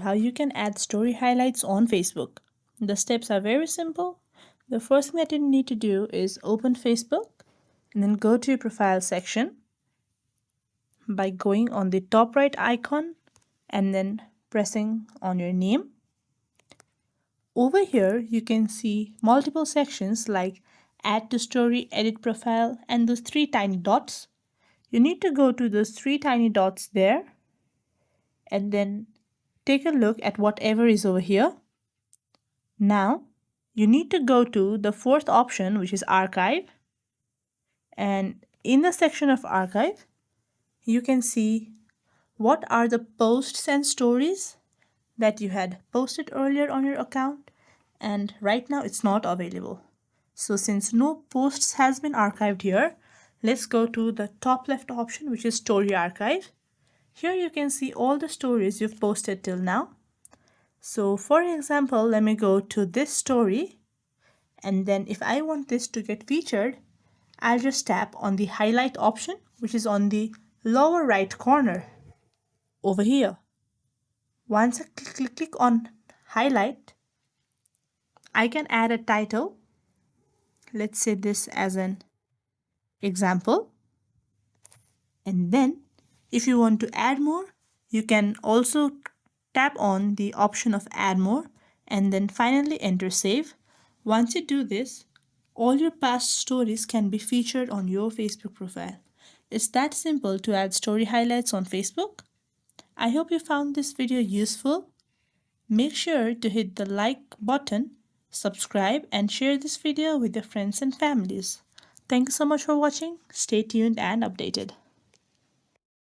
How you can add story highlights on Facebook. The steps are very simple. The first thing that you need to do is open Facebook and then go to your profile section by going on the top right icon and then pressing on your name. Over here, you can see multiple sections like add to story, edit profile, and those three tiny dots. You need to go to those three tiny dots there and then take a look at whatever is over here. Now, you need to go to the fourth option, which is archive. And in the section of archive, you can see what are the posts and stories that you had posted earlier on your account, and right now it's not available. So since no posts has been archived here, let's go to the top left option, which is story archive. Here you can see all the stories you've posted till now. So for example, let me go to this story, and then if I want this to get featured, I'll just tap on the highlight option, which is on the lower right corner over here. Once I click on highlight, I can add a title. Let's say this as an example. And then if you want to add more, you can also tap on the option of add more and then finally enter save. Once you do this, all your past stories can be featured on your Facebook profile. It's that simple to add story highlights on Facebook. I hope you found this video useful. Make sure to hit the like button, subscribe, and share this video with your friends and families. Thank you so much for watching. Stay tuned and updated.